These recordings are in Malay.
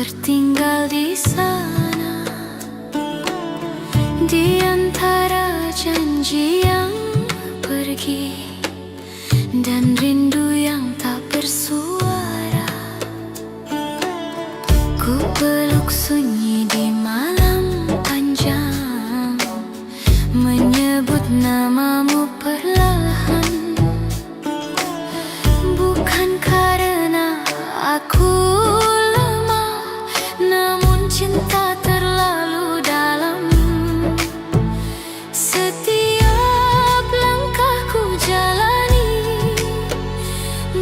tertinggal di sana, di antara janji yang pergi dan rindu yang tak bersuara. Ku peluk sunyi di malam panjang, menyebut namamu perlahan. Bukan karena aku lemah, namun cinta terlalu dalam. Setiap langkahku jalani,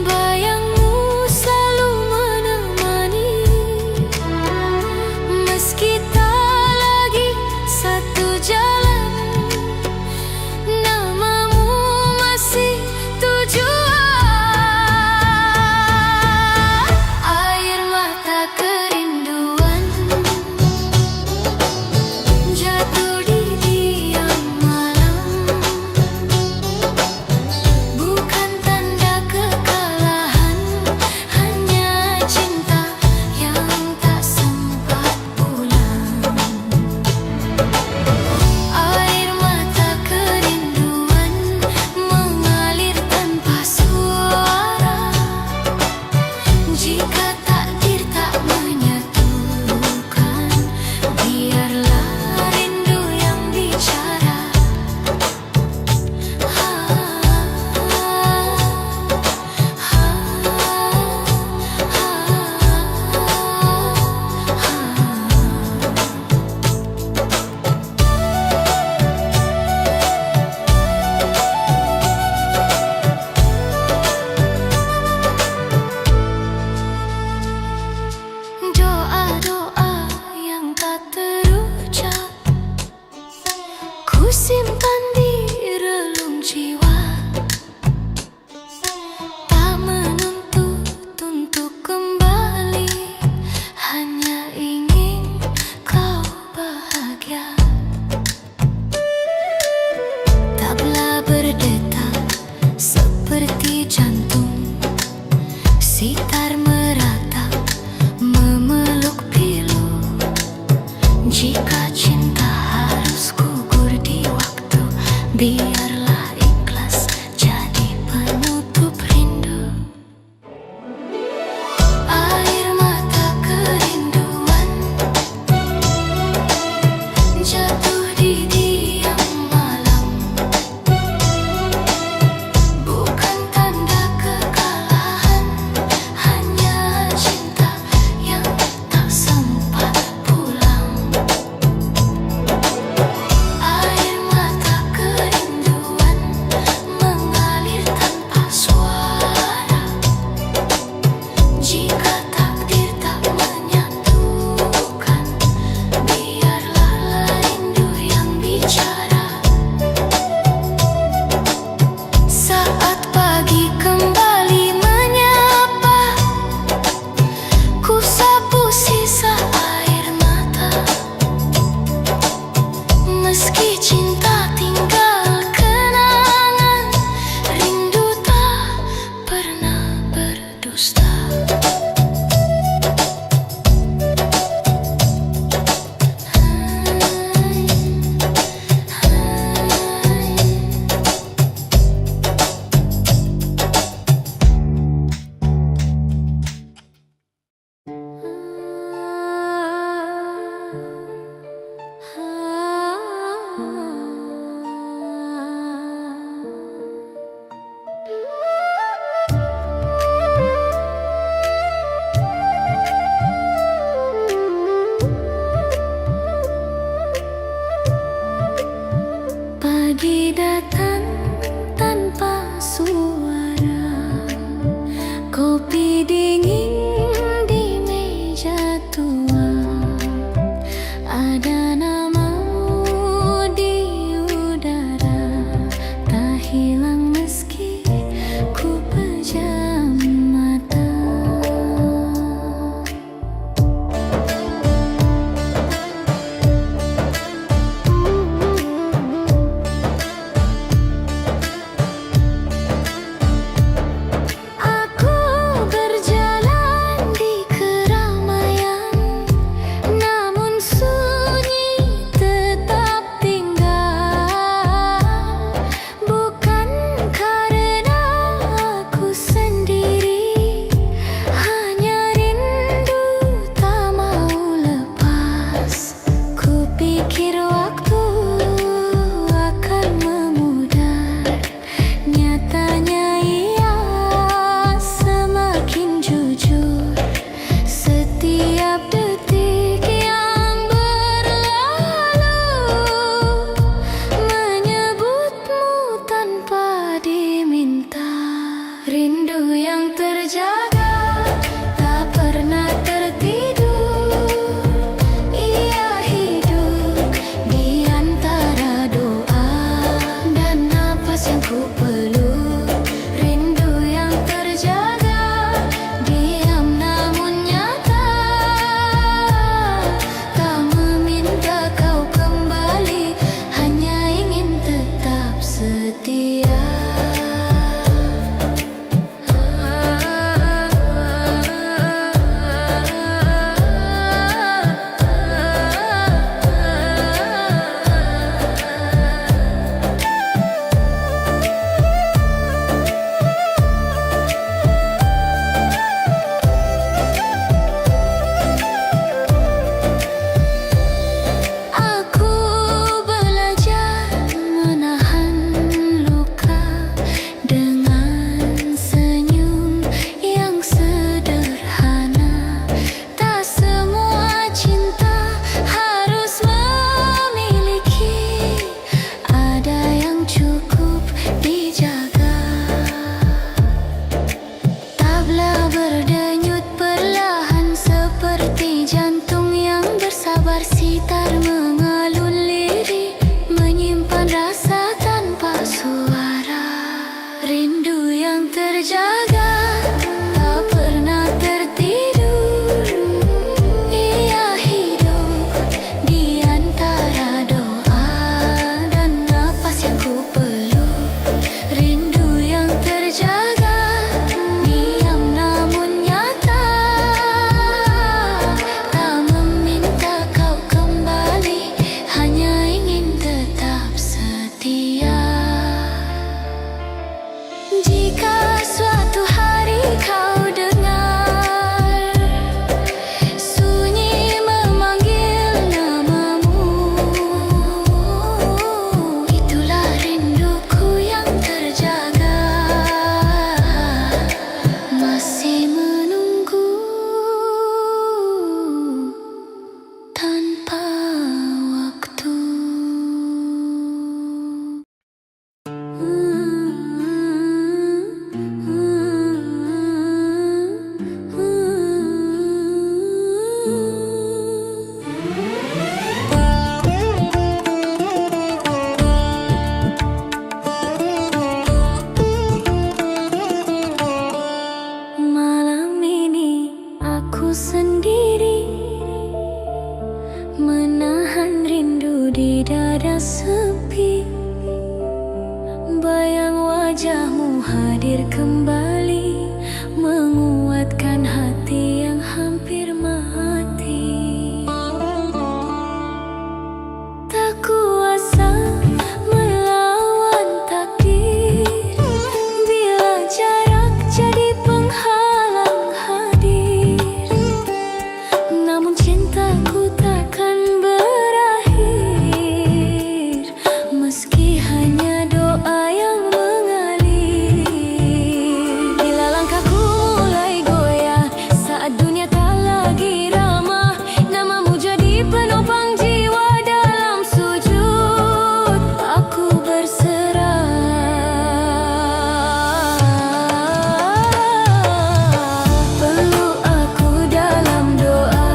bayangmu selalu menemani. Meski tak lagi satu jalan, namamu masih tujuan. Air mata kerinduan jatuh di diam malam, bukan tanda kekalahan, hanya cinta yang tak sempat pulang. Air mata kerinduan mengalir tanpa suara. Jika takdir tak menyatukan, biarlah rindu yang bicara. Doa-doa yang tak terucap ku simpan di relung jiwa, tak menuntut untuk kembali, hanya ingin kau bahagia. Tabla berdetak seperti jantung, sitar meratap memeluk pilu. Jika cinta harus gugur di waktu, biarlah ikhlas jadi penutup rindu. Air mata kerinduan jatuh di diam malam, bukan tanda kekalahan, hanya cinta yang tak sempat pulang. Air mata kerinduan mengalir tanpa suara. Jika takdir tak menyatukan, biarlah rindu yang bicara. Saat pagi kembali menyapa, ku sapu sisa air mata. Meski cinta tinggal kenangan, rindu tak pernah berdusta. Pagi datang tanpa suara, kopi dingin di meja tua. Ada namamu di udara, tak hilang meski ku pejam mata. Aku berjalan telah berdenyut perlahan seperti jantung yang bersabar, sitar mengalun lirik menyimpan rasa tanpa suara. Rindu yang terjaga tak pernah tertidur, ia hidup di antara doa dan napas yang ku peluk. Rindu yang terjaga diam namun nyata, tak meminta kau kembali, hanya ingin tetap setia. Jika suatu hari kau dengar sunyi memanggil namamu, itulah rinduku yang terjaga, masih menunggu tanpa waktu. Malam ini aku sendiri, menahan rindu di dada sepi. Bayang wajahmu hadir kembali, menguatkan hati yang hampir mati. Tak kuasa melawan takdir, bila jarak jadi penghalang hadir. Namun cintaku takkan berakhir, meski hanya doa yang mengalir. Bila langkahku mulai goyah saat dunia tak lagi ramah, namamu jadi penopang jiwa. Dalam sujud aku berserah. Peluk aku dalam doa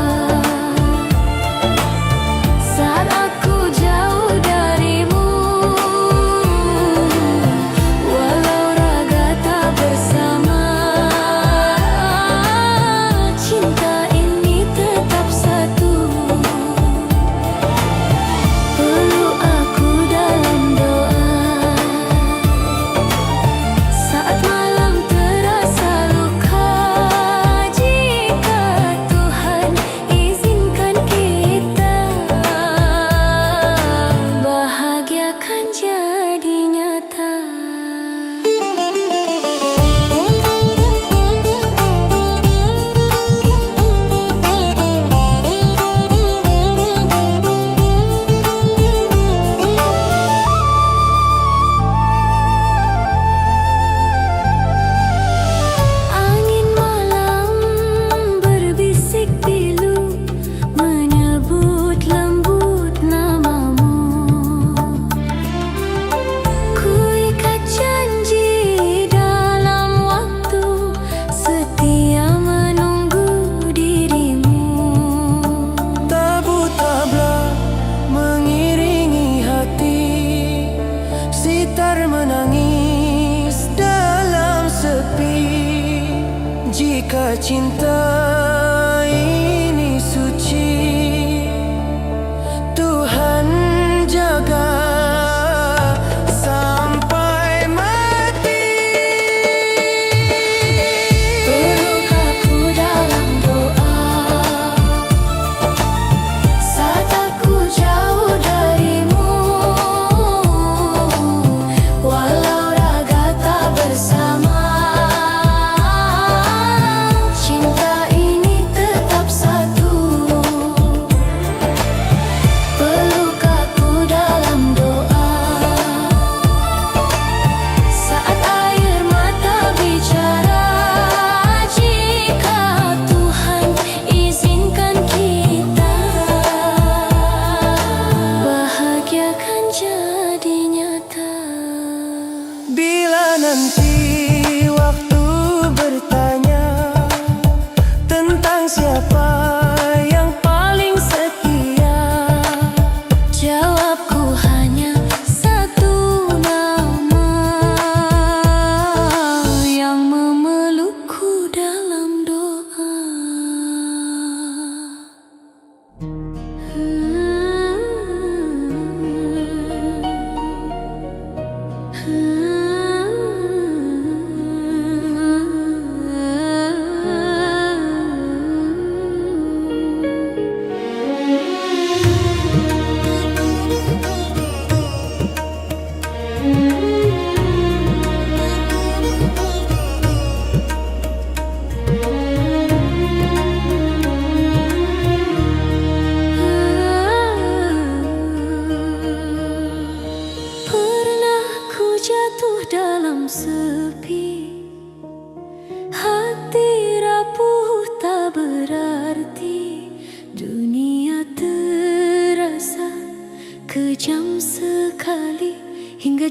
saat aku jauh darimu, walau raga tak bersama, cinta ini tetap satu. Peluk aku dalam doa saat malam terasa luka, jika Tuhan izinkan kita bahagia kan jadi nyata. Angin malam berbisik pilu, menyebut lembut namamu. Ku ikat janji dalam waktu, setia menunggu dirimu. Tabu tabla mengiringi hati, sitar menangis dalam sepi. Jika cinta ini suci, Tuhan jaga sampai mati. Peluk aku dalam doa saat aku jauh darimu, walau raga tak bersama, cinta ini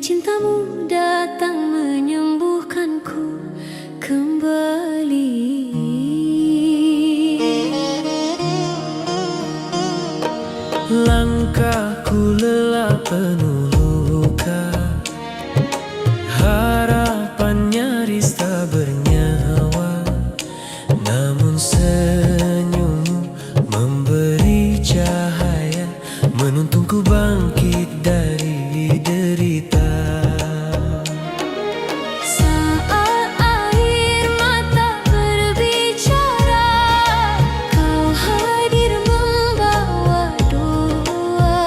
cintamu datang menyembuhkanku kembali. Langkahku lelah penuh luka, harapan nyaris tak bernyawa. Namun senyummu memberi cahaya, menuntunku bangkit dari derita. Saat air mata berbicara, kau hadir membawa doa.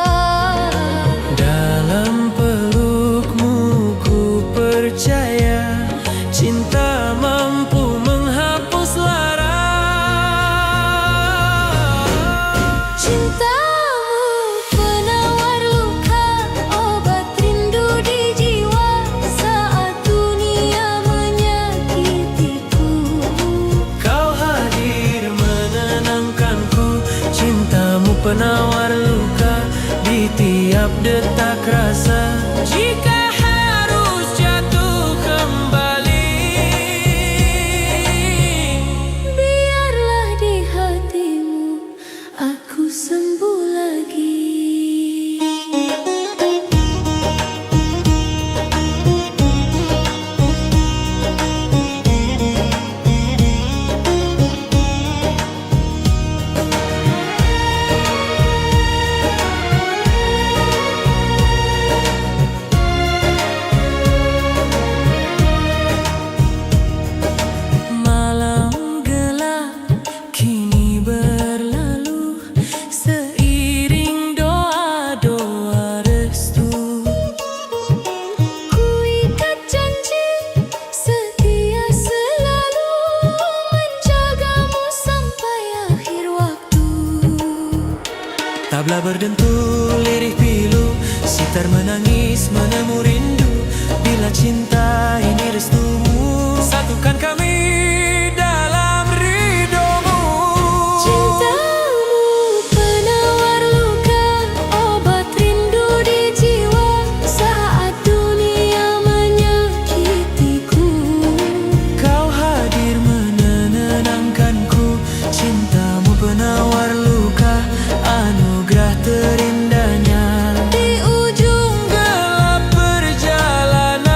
Dalam pelukmu ku percaya, cinta mampu menghapus lara. Cintamu penawar luka, obat rindu di jiwa saat dunia menyakitiku. Kau hadir menenangkanku, cintamu penawar luka di tiap detak rasa. Jika harus jatuh kembali, Biarlah di hatimu aku sembuh lagi. malam gelap kini berlalu, seiring doa-doa restu. Ku ikat janji setia selalu menjagamu sampai akhir waktu. Tabla berdentul lirih pilu, sitar menangis menemu rindu. Bila cinta ini restumu, satukan kami dalam ridhomu. Cintamu penawar luka, obat rindu di jiwa saat dunia menyakitiku. Kau hadir menenangkanku, cintamu penawar luka, anugerah terindahnya. Di ujung gelap perjalanan,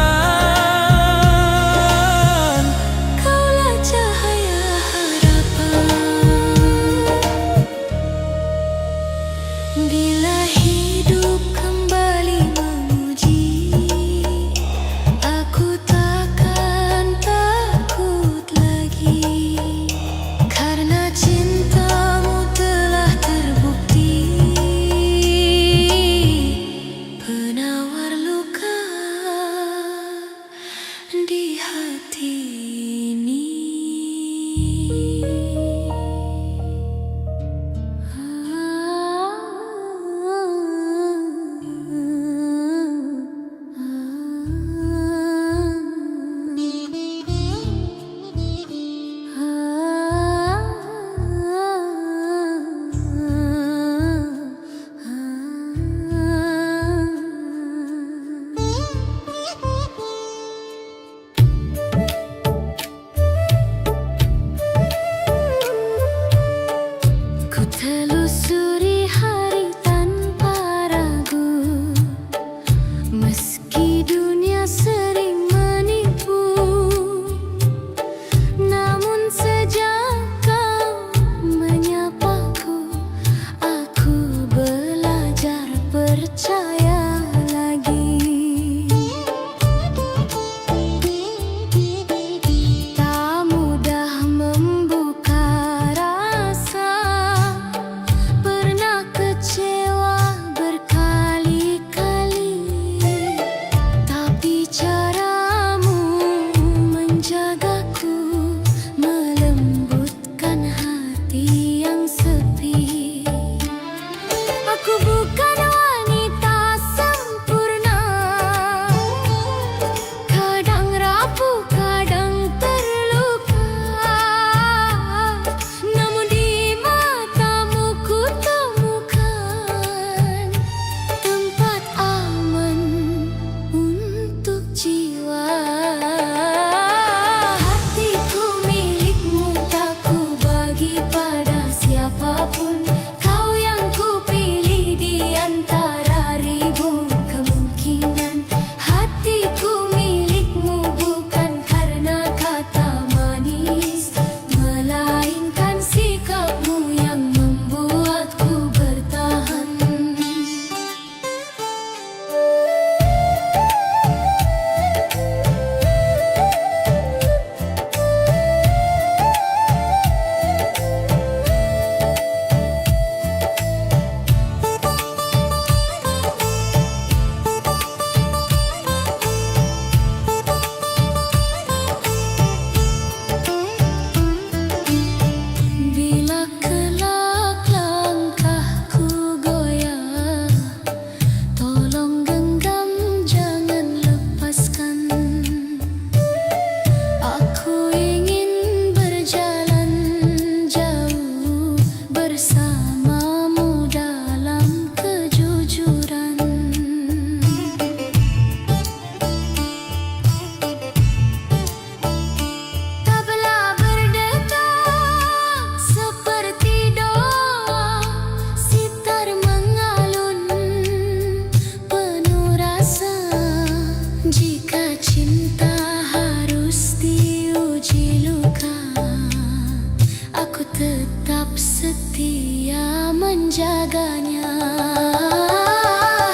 tetap setia menjaganya.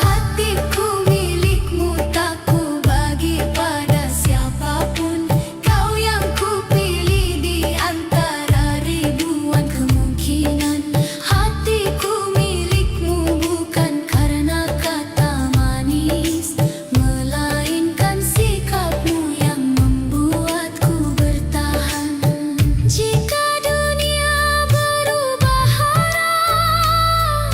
Hatiku milikmu, tak ku bagi pada siapapun. Kau yang ku pilih di antara ribuan kemungkinan. Hatiku milikmu bukan karena kata manis, melainkan sikapmu yang membuatku bertahan. Jika dunia berubah arah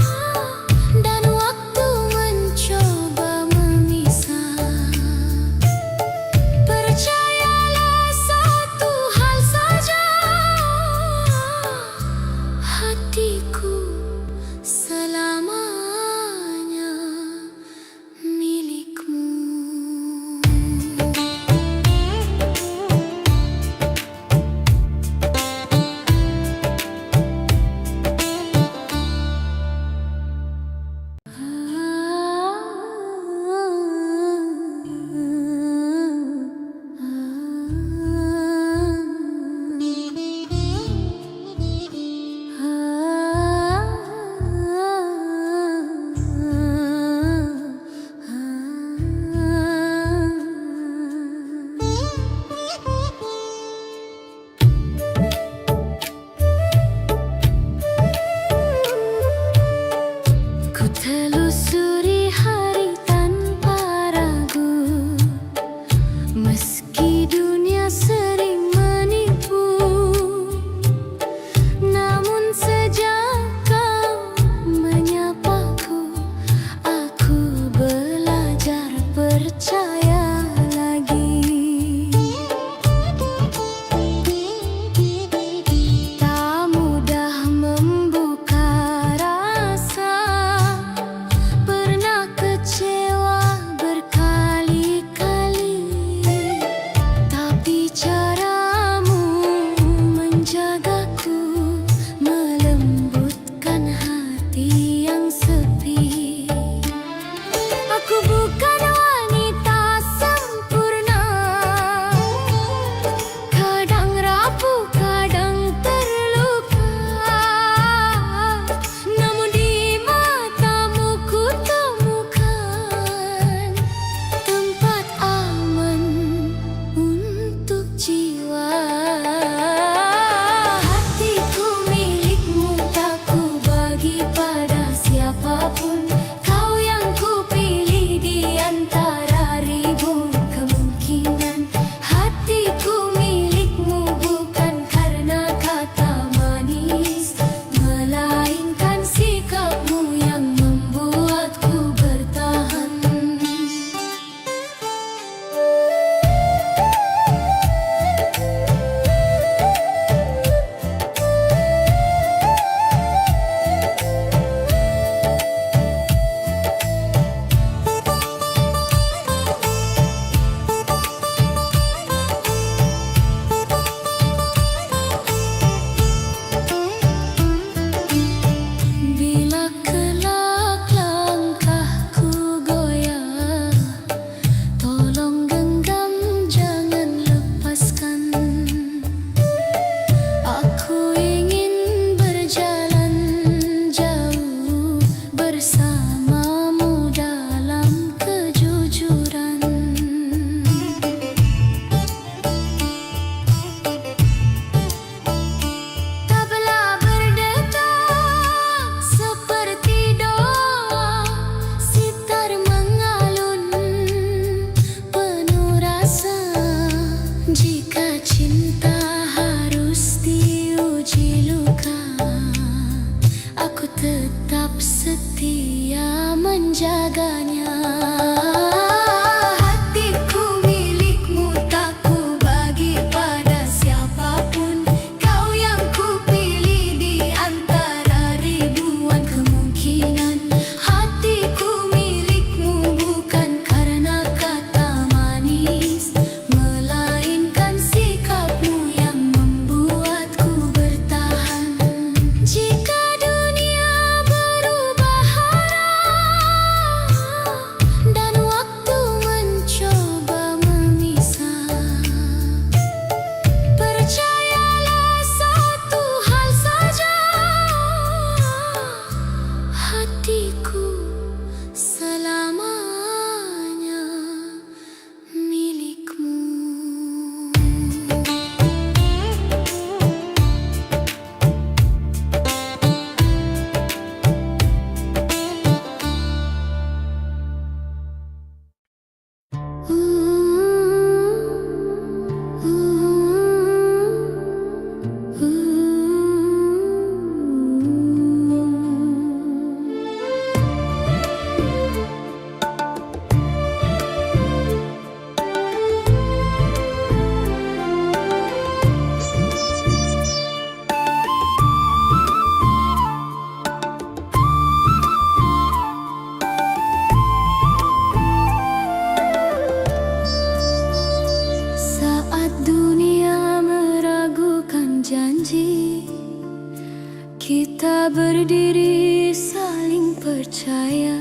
Kita berdiri saling percaya.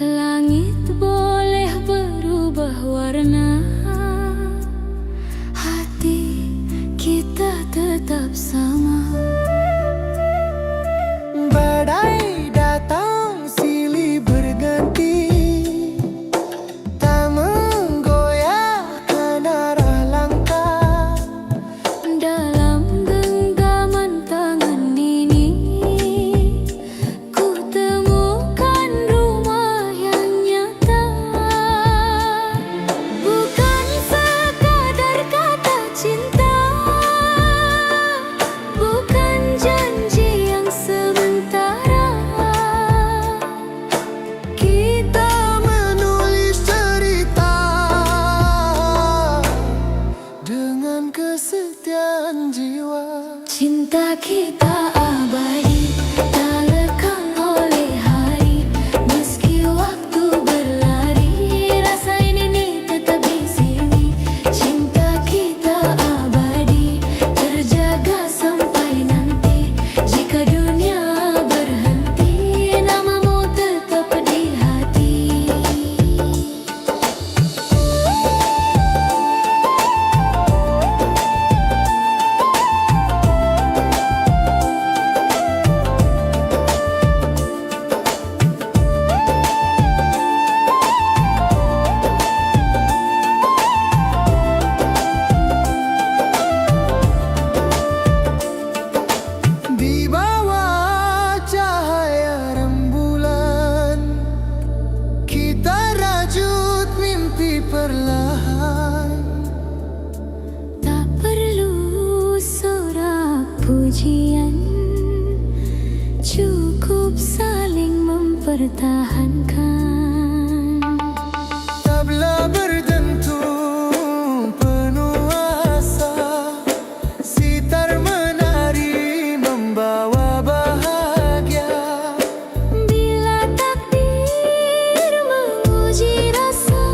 Langit boleh berubah warna, hati kita tetap sama. Badai datang silih berganti, tak menggoyahkan arah langkah. Dalam genggaman tangan ini, ku temukan rumah yang nyata. Bukan sekadar kata cinta, bukan janji yang sementara. Kita menulis cerita dengan kesetiaan jiwa. Cinta kita abadi, tak lekang oleh hari. Meski waktu berlari, rasa ini tetap di sini. Cinta kita abadi, terjaga sampai nanti. Jika dunia berhenti, namamu tetap di hati. Di bawah cahaya rembulan, kita rajut mimpi perlahan. Tak perlu sorak pujian, cukup saling mempertahankan. Tabla berdentum penuh asa, sitar menari membawa bahagia. Bila takdir menguji rasa,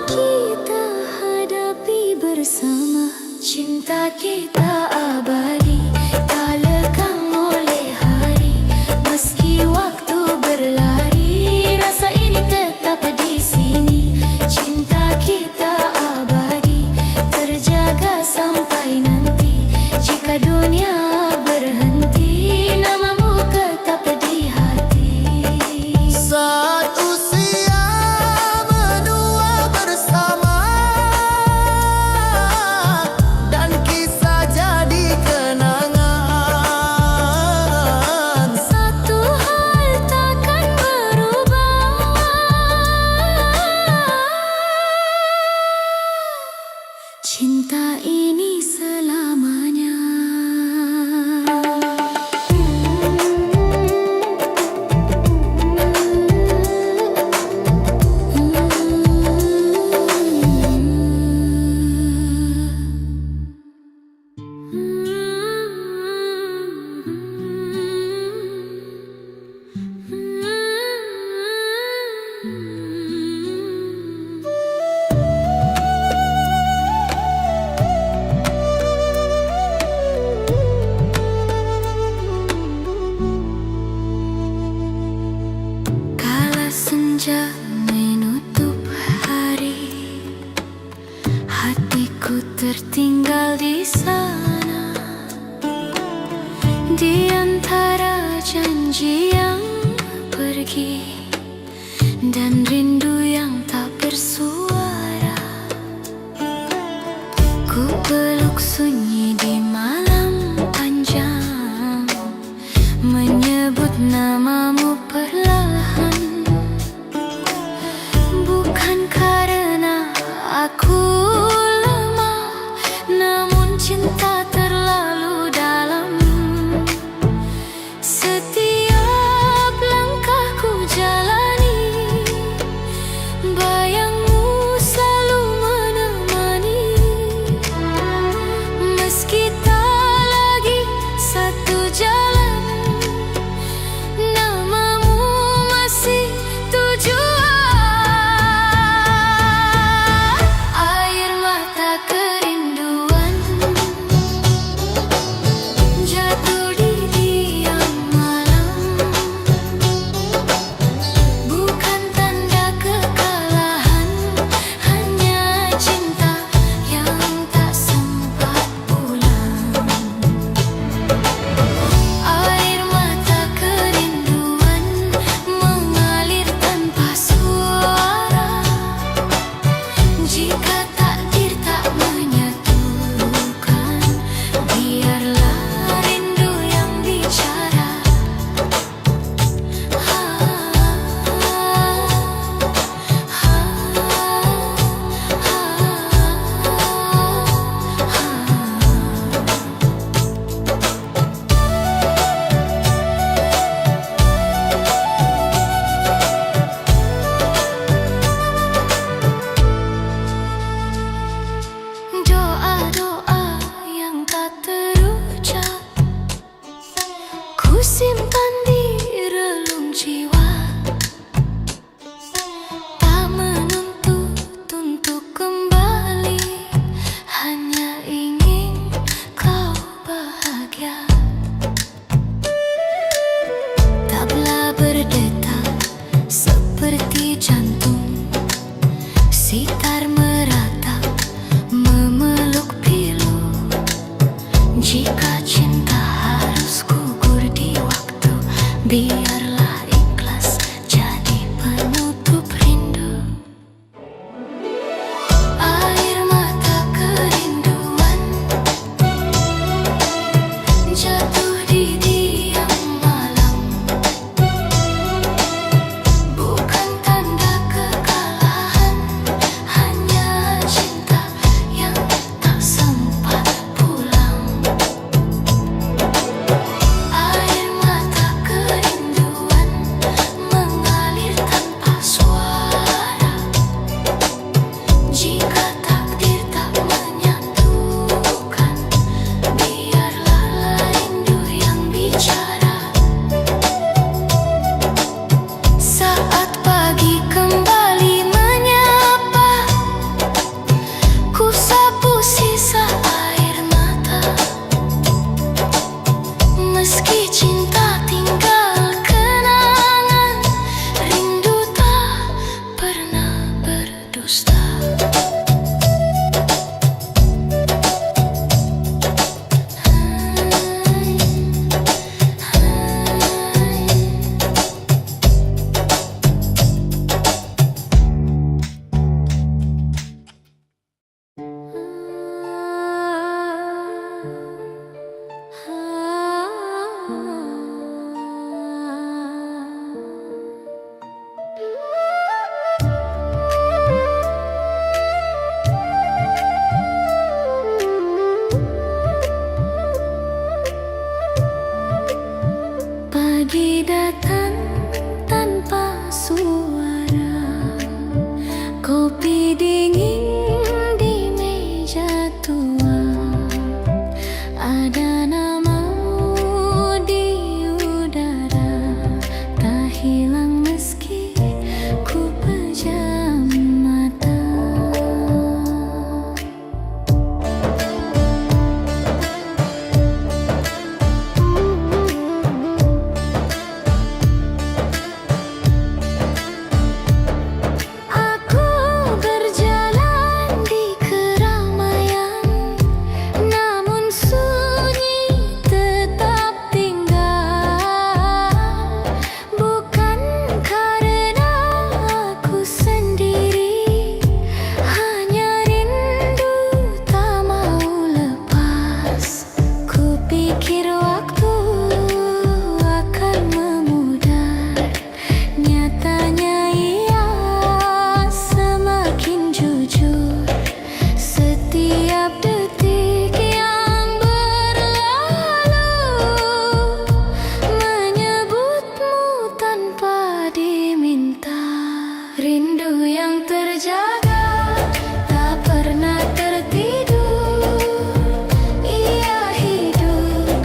kita hadapi bersama. Cinta kita abadi, tak lekang oleh hari. Meski waktu berlari, rasa ini tetap di sini. Cinta kita abadi, terjaga sampai nanti. Jika dunia berhenti, namamu tetap di hati. Saat usia menua bersama, dan kisah jadi kenangan. Satu hal takkan berubah, cinta ini selamanya. Kala senja menutup hari, hatiku tertinggal di sana. Di antara janji yang pergi dan rindu yang tak bersuara, ku peluk sunyi di malam panjang, menyebut namamu perlahan. Bukan karena aku lemah, namun cinta terlalu dalam. Setiap langkahku jalani, cahaya, tabla berdetak seperti jantung, sitar meratap memeluk pilu. Jika cinta harus gugur di waktu, biarlah ikhlas jadi penutup rindu. Air mata kerinduan jatuh di diam malam, bukan tanda kekalahan, hanya cinta yang tak sempat pulang. Air mata kerinduan mengalir tanpa suara. Jika takdir tak menyatukan, biarlah rindu yang bicara. Saat pagi kembali menyapa, ku sapu sisa air mata. Meski cinta tinggal kenangan, rindu tak pernah berdusta. Pagi datang tanpa suara, kopi dingin di meja tua. Ada namamu di udara, tak hilang meski ku pejam mata. Aku berjalan di keramaian, namun sunyi tetap tinggal. Bukan karena aku sendiri, hanya rindu tak mau lepas. Ku pikir waktu akan memudar, nyatanya ia semakin jujur. Setiap detik yang berlalu menyebutmu tanpa diminta. Rindu yang terjaga tak pernah tertidur, ia hidup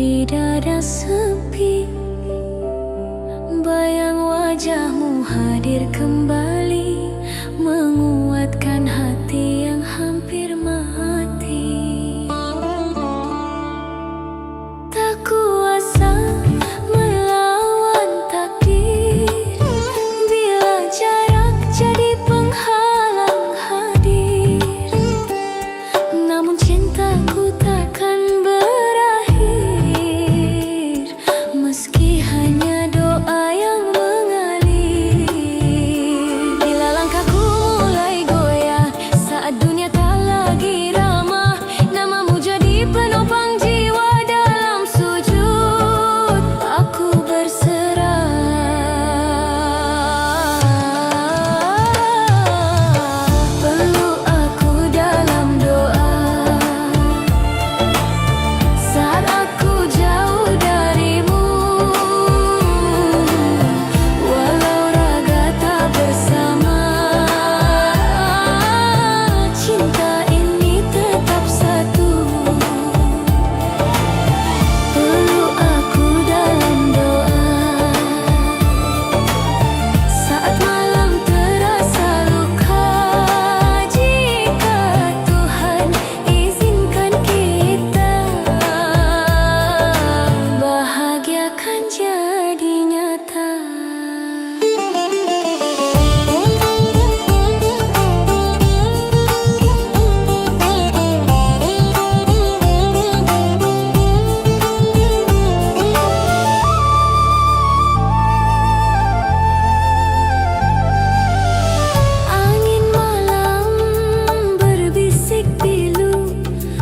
di dada sepi. Bayang wajahmu hadir kembali, menguatkan hati yang hampir mati. Tak kuasa melawan takdir, bila jarak jadi penghalang hadir. Namun cintaku takkan berakhir, meski hanya doa yang mengalir. Bila langkahku mulai goyah, saat dunia tak lagi ramah, namamu jadi penopang jiwa. Dalam sujud aku berserah. Peluk aku dalam doa, saat aku jauh darimu. Walau raga tak bersama, cinta ini tetap satu. Peluk aku dalam doa, saat malam terasa luka. Jika Tuhan izinkan kita, bahagia kan jadi nyata. Angin malam berbisik pilu,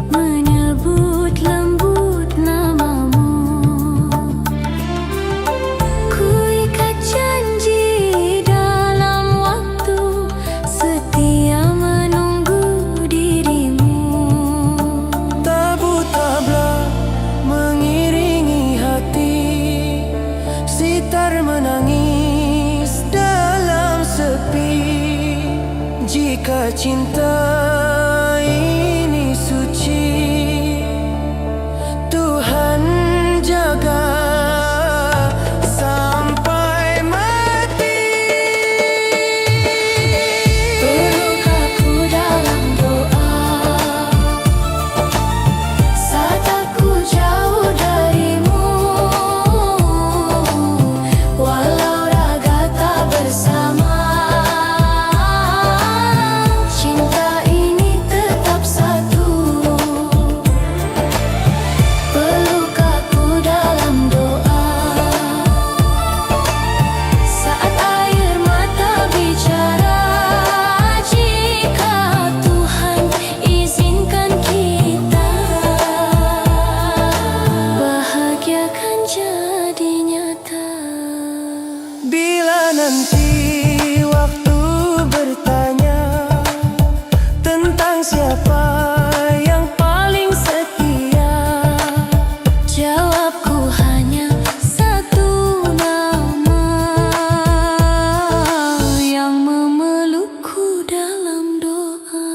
menyebut lembut namamu. Ku ikat janji dalam waktu, setia menunggu dirimu. Tabu tabla mengiringi hati, sitar menangis dalam sepi. Jika cinta ini suci, Tuhan jaga sampai mati. Peluk aku dalam doa, saat aku jauh darimu. Walau raga tak bersama, cinta ini tetap satu. Peluk aku dalam doa, saat air mata bicara. Jika Tuhan izinkan kita, bahagia kan jadi nyata. Bila nanti waktu bertanya tentang siapa yang paling setia, Jawabku hanya satu nama, yang memelukku dalam doa.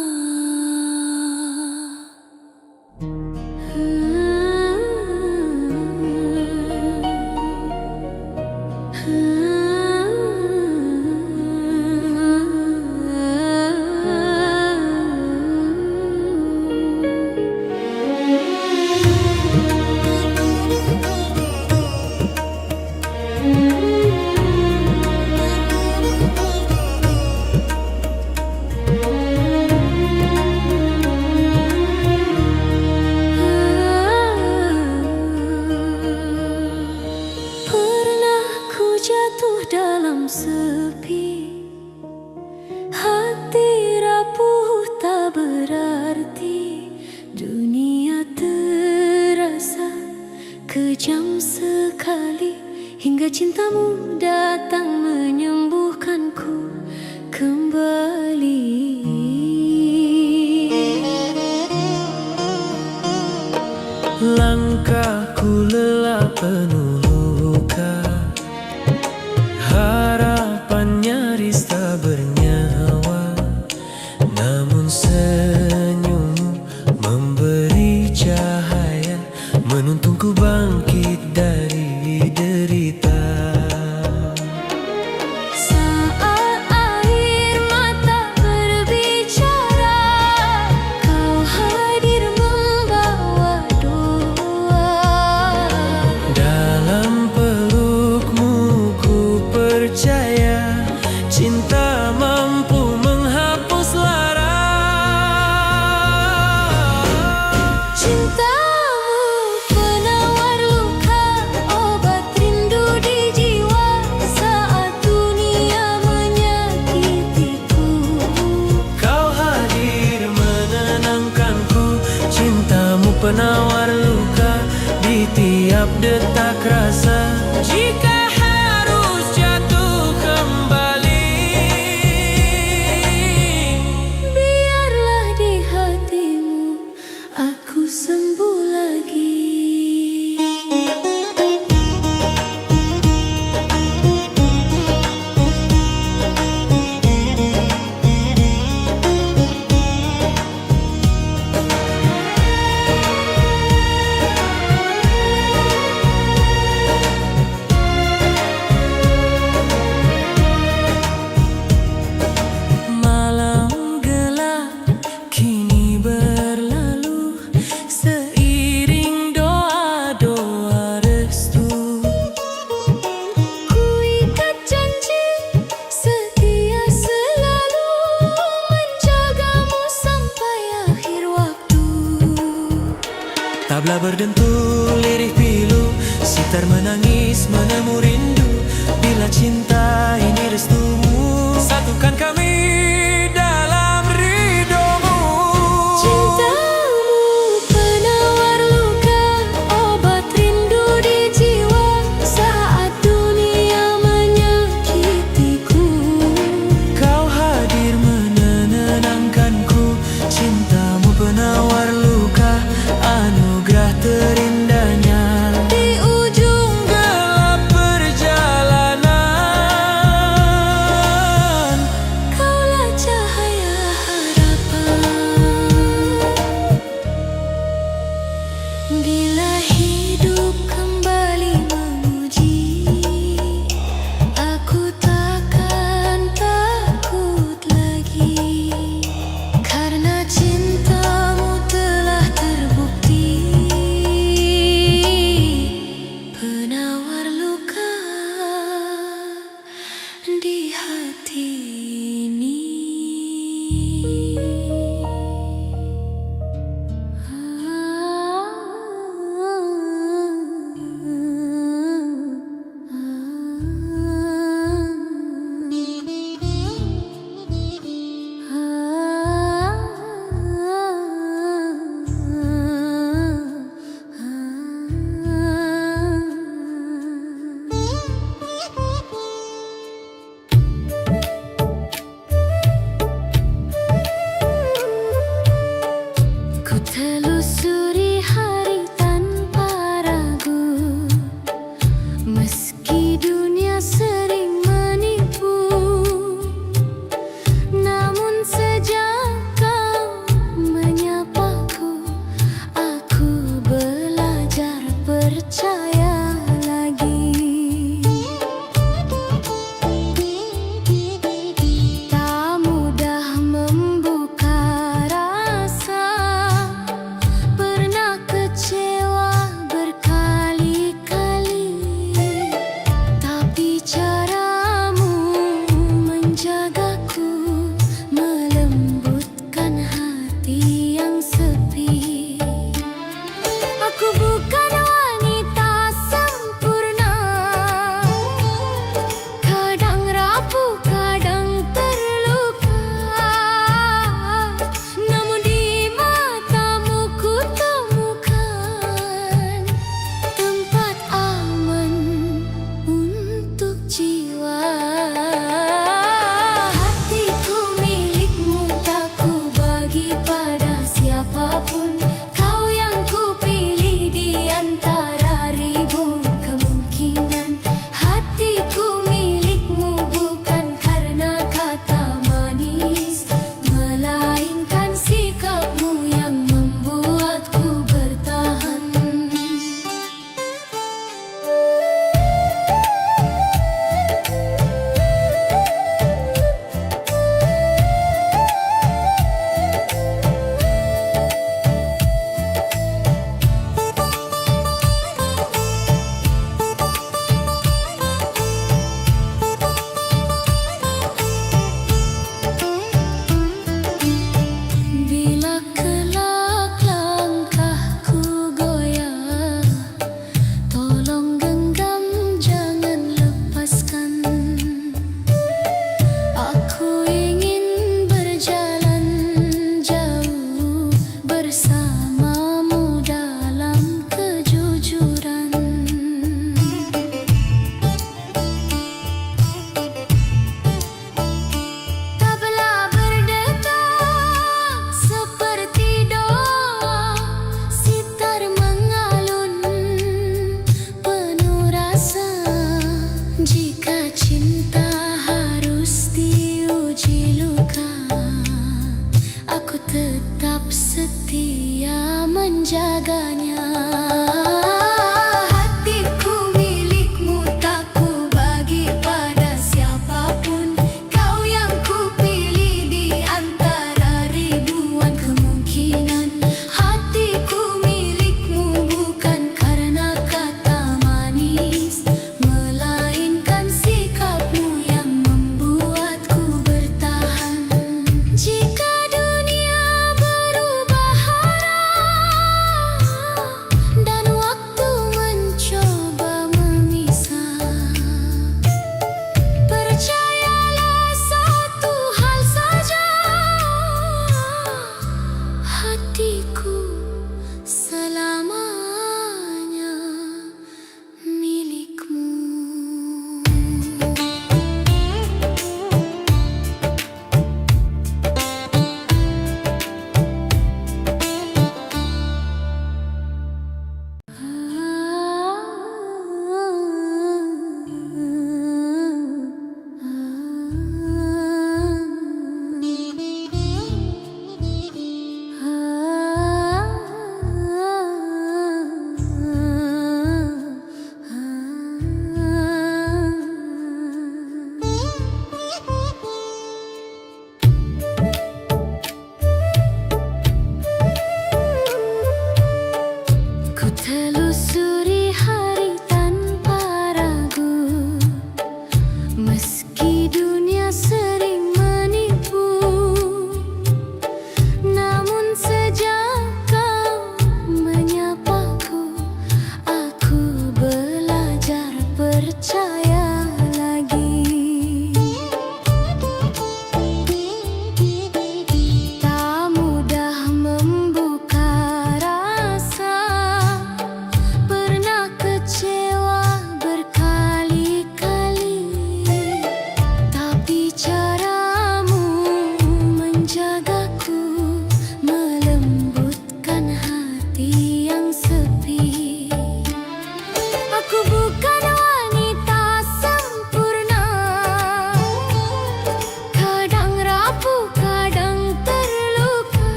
Pernah ku jatuh dalam sepi, hati rapuh tak berarti. Dunia terasa kejam sekali, hingga cintamu datang menyembuhkanku kembali. langkahku lelah penuh luka, harapan nyaris tak bernyawa. Namun senyummu memberi cahaya, menuntunku bangkit menyentuh lirih pilu, sitar menangis menemu rindu. Bila cinta ini restumu, satukan kami dalam ridhomu. Cintamu penawar luka, obat rindu di jiwa saat dunia menyakitiku. Kau hadir menenangkanku, cintamu penawar luka, anugerah terindahnya di ujung gelap perjalanan.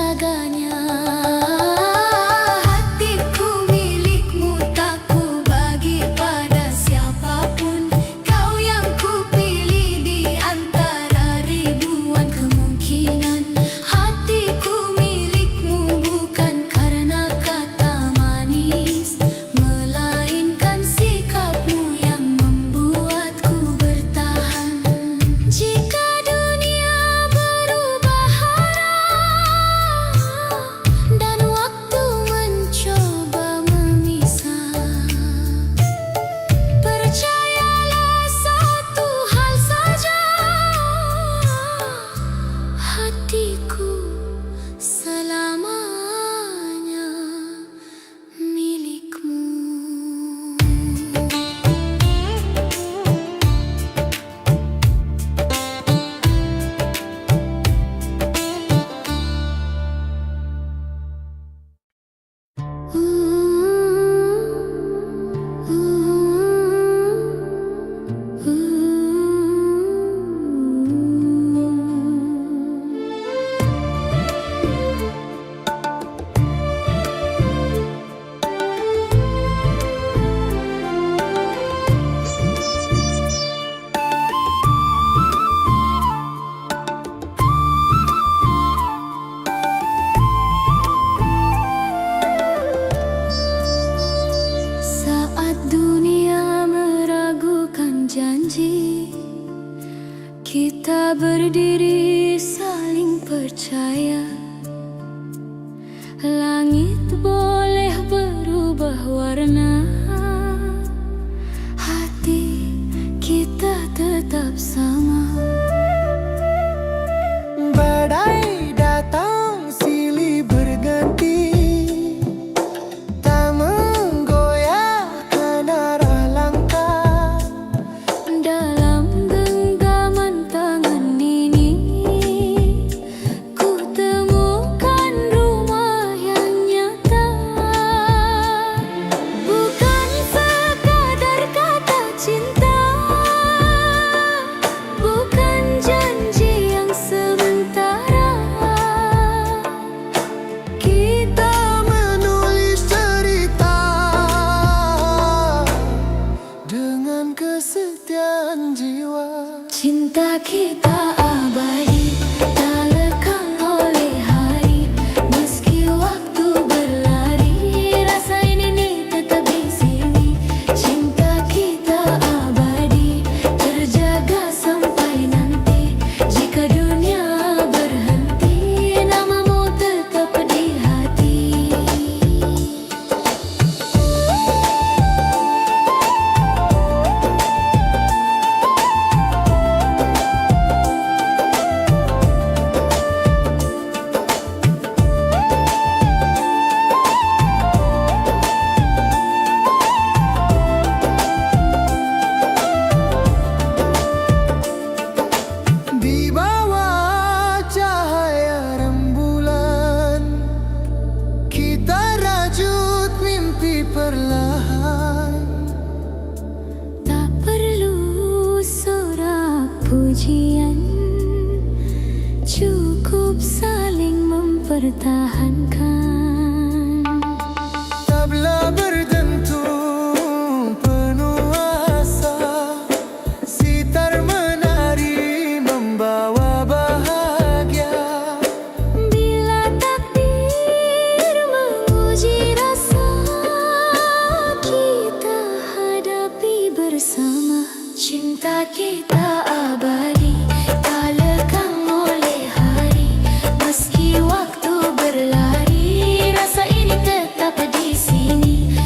terjaganya. Hatiku milikmu, tak ku bagi pada siapapun. Kau yang ku pilih di antara ribuan kemungkinan. Hatiku milikmu bukan karena kata manis, melainkan sikapmu yang membuatku bertahan. Jika dunia berubah arah dan waktu mencoba memisah, percayalah satu hal saja, hatiku selamanya milikmu. Saat dunia meragukan janji, kita berdiri saling percaya. Langit boleh berubah warna, hati kita tetap sama. Badai datang silih berganti, tak menggoyahkan arah langkah. Dalam genggaman tangan ini, ku temukan rumah yang nyata. Bukan sekadar kata cinta, bukan janji yang sementara. Kita menulis cerita dengan kesetiaan jiwa. Cinta kita abadi, tak lekang oleh hari. Meski waktu berlari, rasa ini tetap di sini. Cinta kita abadi, terjaga sampai nanti. Jika dunia berhenti, namamu tetap di hati. Di bawah cahaya rembulan, kita rajut mimpi perlahan. Tak perlu sorak pujian, cukup saling mempertahankan. Tabla berdentum penuh asa, sitar menari membawa bahagia. Bila takdir menguji rasa, kita hadapi bersama. Cinta kita abadi, tak lekang oleh hari. Meski waktu berlari, rasa ini tetap di sini.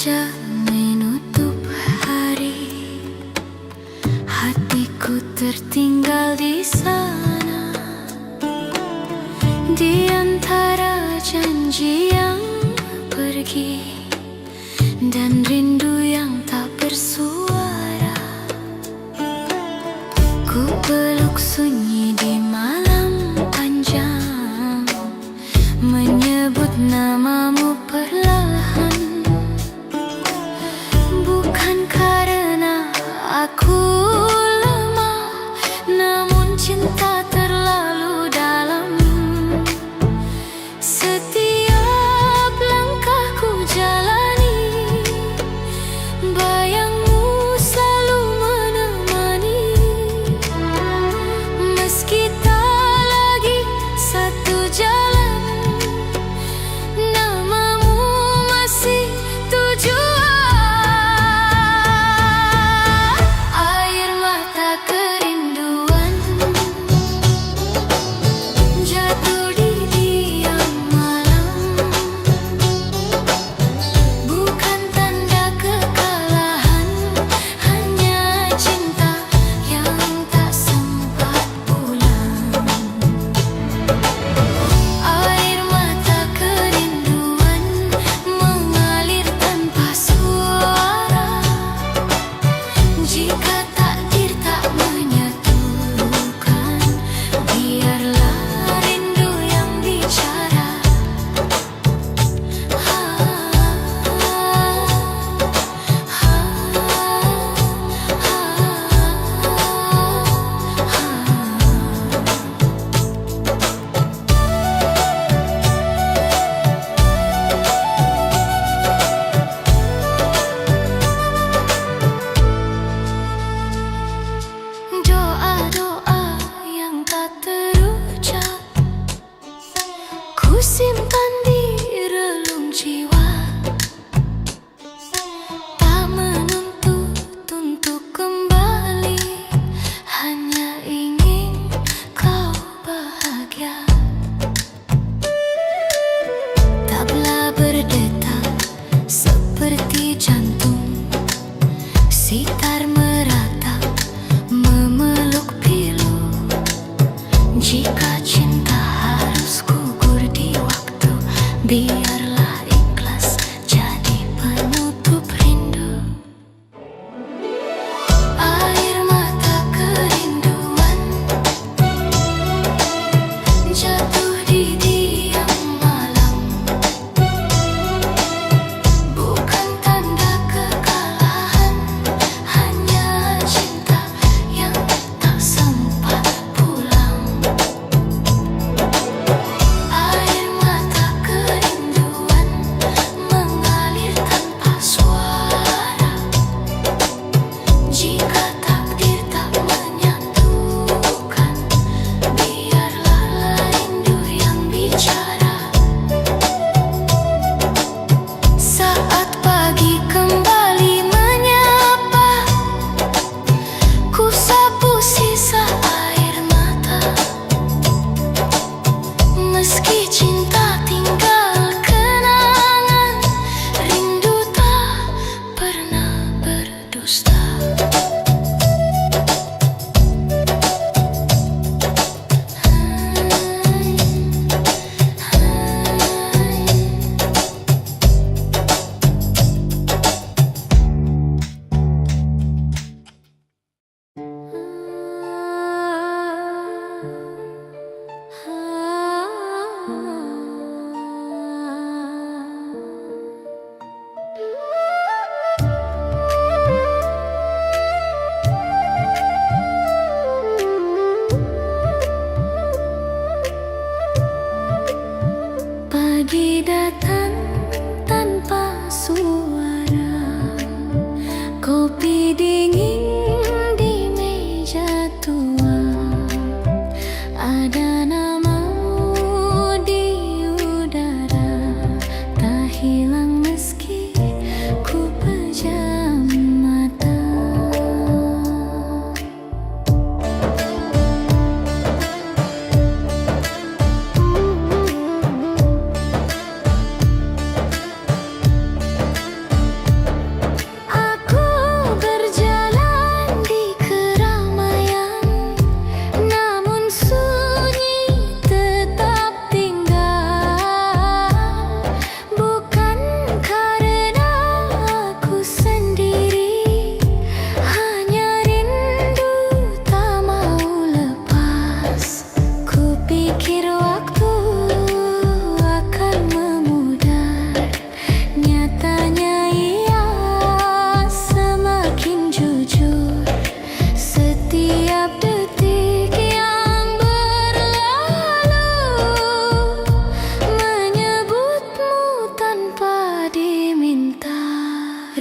senja menutup hari, hatiku tertinggal di sana, di antara janji yang pergi dan rindu yang tak bersuara. Ku peluk sunyi di malam panjang, menyebut namamu perlahan. Bukan karena aku lemah, namun cinta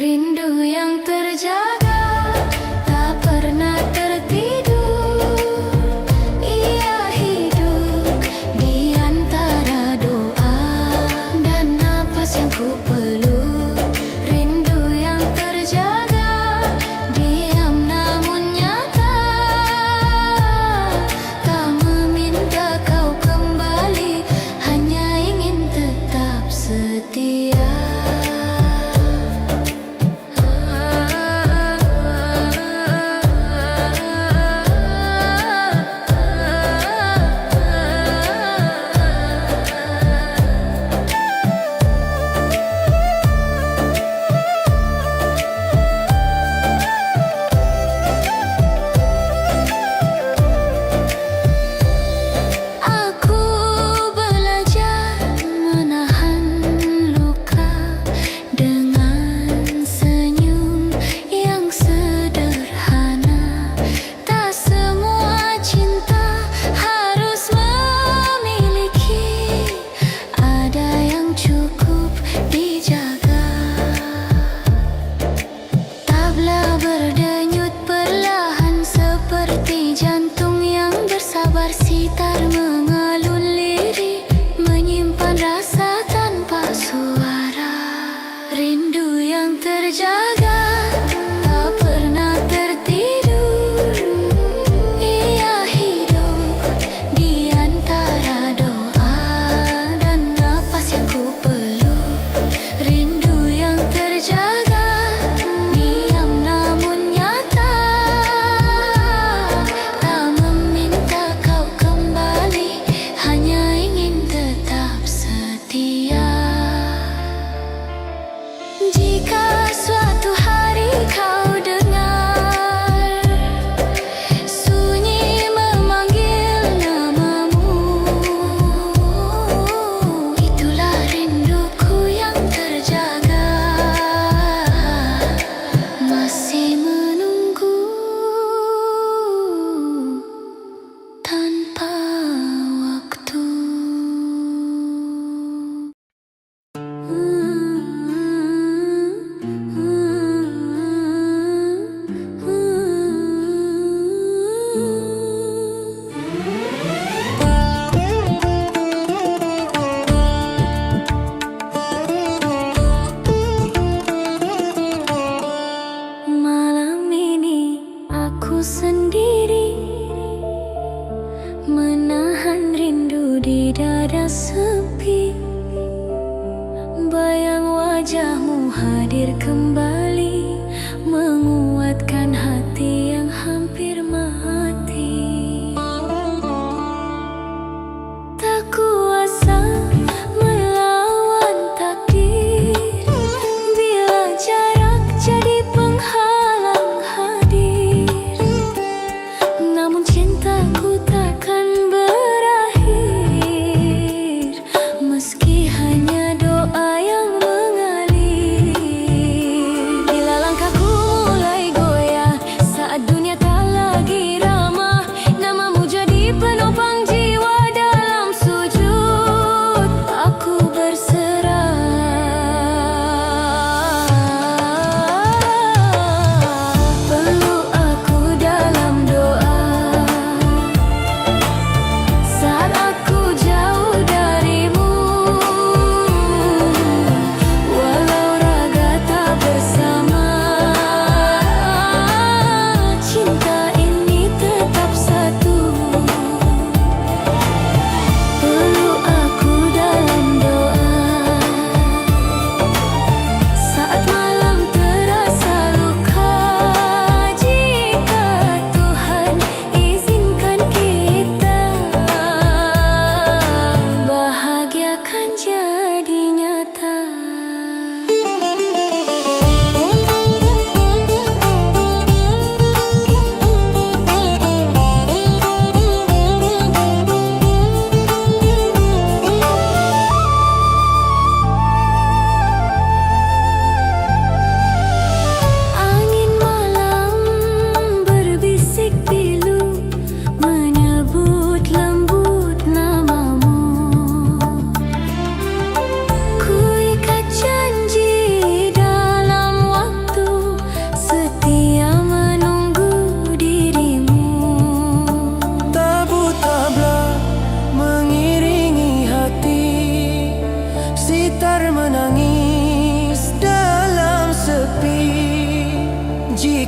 rindu yang terjaga, tak pernah tertidur. Ia hidup di antara doa dan napas yang ku peluk. Rindu yang terjaga, diam namun nyata. Tak meminta kau kembali, hanya ingin tetap setia. Aku belajar menahan luka dengan senyum yang sederhana. Tak semua cinta harus memiliki, ada yang cukup dijaga. Tabla berdenyut perlahan seperti jantung yang bersabar. Sitar mengalun lirik, menyimpan rasa tanpa suara. Rindu yang terjaga, tak pernah tertidur. Ia hidup di antara doa dan napas yang ku peluk. Rindu yang terjaga, diam namun nyata. Tak meminta kau kembali, hanya ingin tetap setia. Jika suatu hari kau dengar sunyi memanggil namamu, itulah rinduku yang terjaga, masih menunggu tanpa waktu. Malam ini aku sendiri, menahan rindu di dada sepi. Bayang wajahmu hadir kembali, menguatkan hati yang hampir mati. Tak kuasa melawan takdir, bila jarak jadi penghalang hadir. Namun cintaku takkan berakhir, meski hanya doa yang mengalir.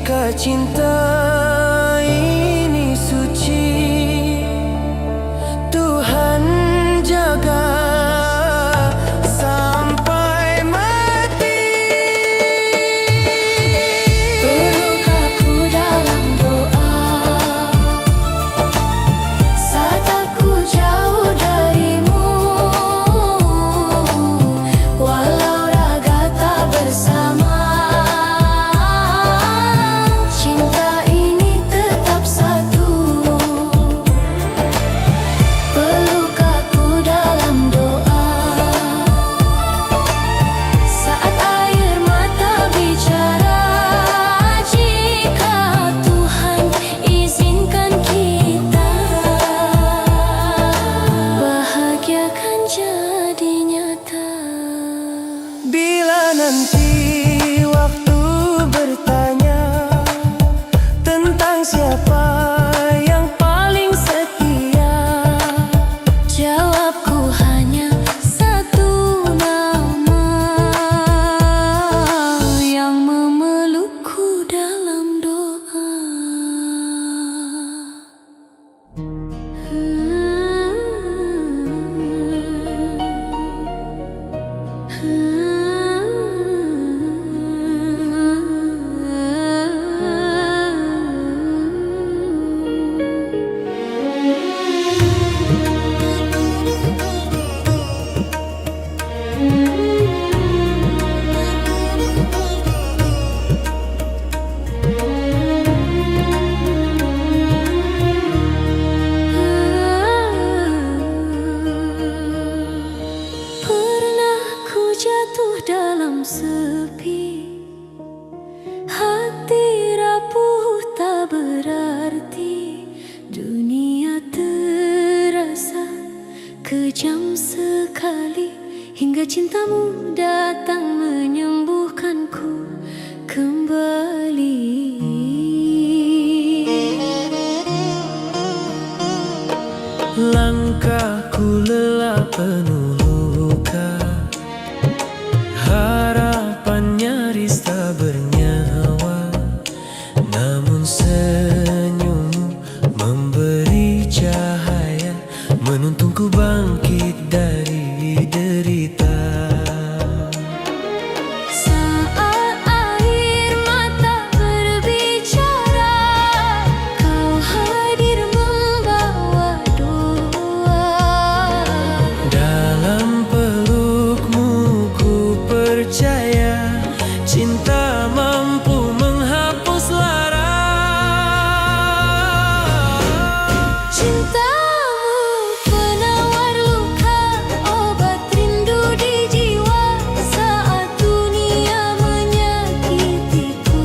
Jika cinta ini suci, Tuhan jaga sampai mati. Peluk aku dalam doa saat aku jauh darimu, walau raga tak bersama. Cinta ini tetap satu. Peluk aku dalam doa saat air mata bicara. Jika Tuhan izinkan kita, bahagia kan jadi nyata. Bila nanti waktu bertanya tentang siapa yang paling setia, Jawabku hanya satu nama yang memelukku dalam doa. Pernah ku jatuh dalam sepi, hati rapuh tak berarti, dunia terasa kejam sekali, hingga cintamu datang menyembuhkanku kembali. langkahku lelah penuh luka, harapan nyaris tak bernyawa. Namun senyummu memberi cahaya, menuntunku bangkit dari derita. Saat air mata berbicara, kau hadir membawa doa. Dalam pelukmu ku percaya, cinta mampu menghapus lara. Cintamu penawar luka, obat rindu di jiwa saat dunia menyakitiku.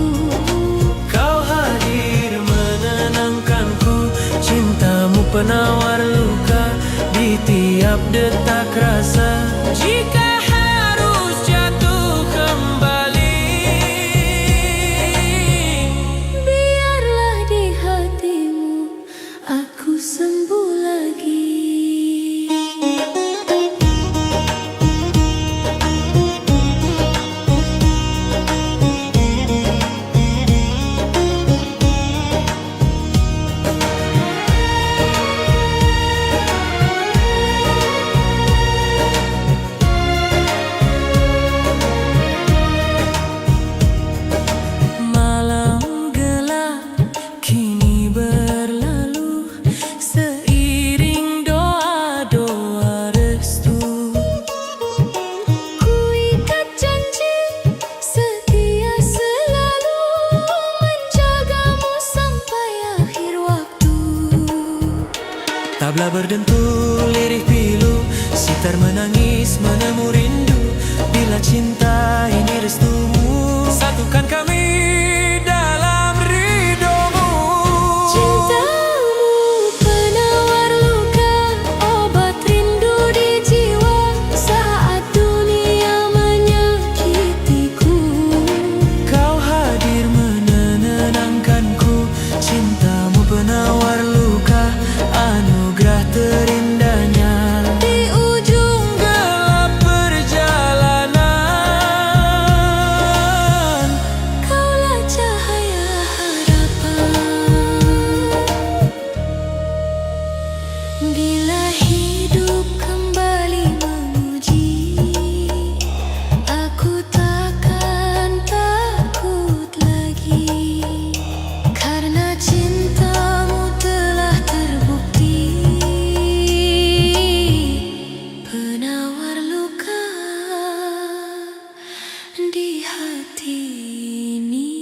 Kau hadir menenangkanku, cintamu penawar luka di tiap detak rasa. Jika harus jatuh kembali, Biarlah di hatimu aku sembuh lagi. malam gelap kini berlalu, seiring doa-doa restu. Ku ikat janji setia selalu menjagamu sampai akhir waktu. Tabla berdentul lirih pilu, sitar menangis menemu rindu. Bila cinta ini restumu, satukan kami dalam ridhomu. Cintamu penawar luka, obat rindu di jiwa saat dunia menyakitiku. Kau hadir menenangkanku, cintamu penawar luka, anugerah di hati ini.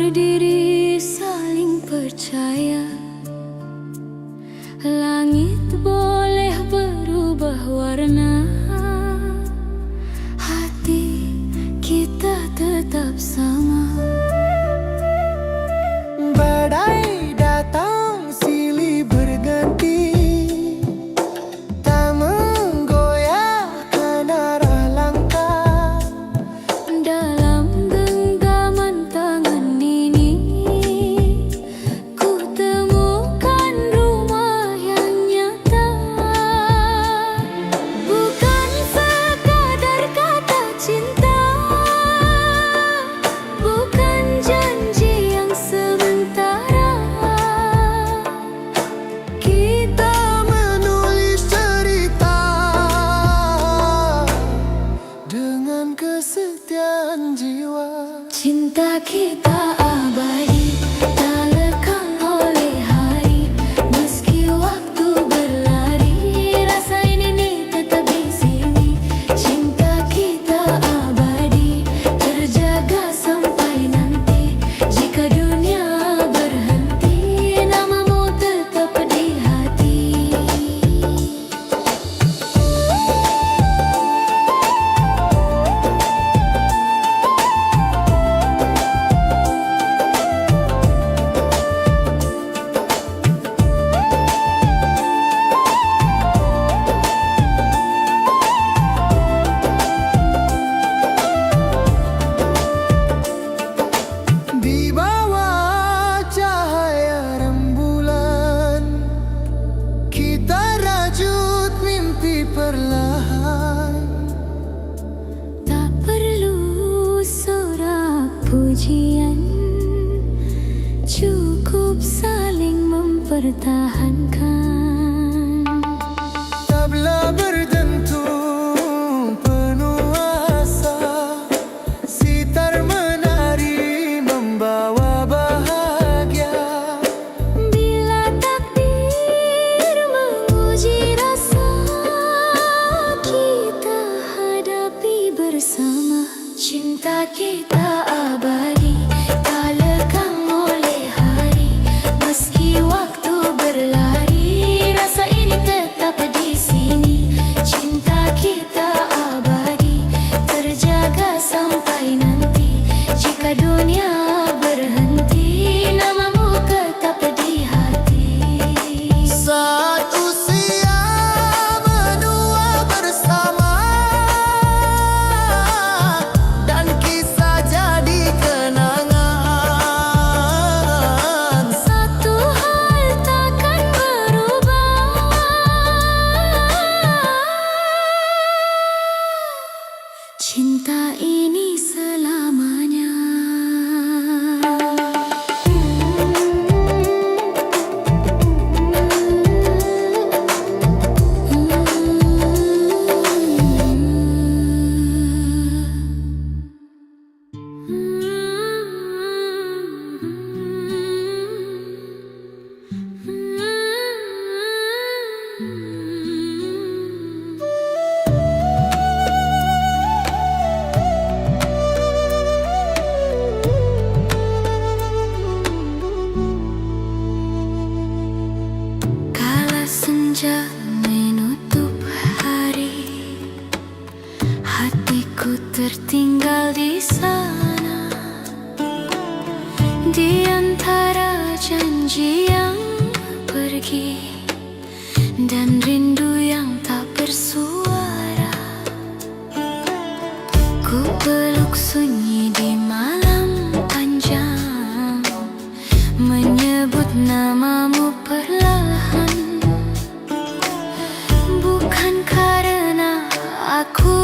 berdiri saling percaya. Langit boleh berubah warna, hati kita tetap sama. Badai datang silih berganti, tak menggoyahkan arah langkah. Dalam genggaman tangan ini, ku temukan rumah yang nyata. Bukan sekadar kata cinta, bukan janji yang sementara. Kita menulis cerita dengan kesetiaan jiwa. Cinta kita abadi, tak lekang oleh hari. Meski waktu berlari, rasa ini tetap di sini. Cinta kita abadi, terjaga sampai nanti. Jika dunia berhenti, namamu tetap di hati. Di bawah cahaya rembulan, kita rajut mimpi perlahan. Tak perlu sorak pujian, cukup saling mempertahankan. Tabla berdentum penuh asa, sitar menari membawa bahagia. Bila takdir menguji rasa, kita hadapi bersama. Cinta kita abadi, tak lekang oleh hari. Meski waktu berlari, rasa ini tetap di sini. Cinta kita abadi, terjaga sampai nanti. Jika dunia berhenti, namamu tetap di hati. Saat usia menua bersama, dan kisah jadi kenangan. Satu hal takkan berubah, cinta ini selamanya. Kala senja menutup hari, hatiku tertinggal di sana. Di antara janji yang pergi dan rindu yang tak bersuara, ku peluk sunyi di malam panjang, menyebut namamu perlahan. Bukan karena aku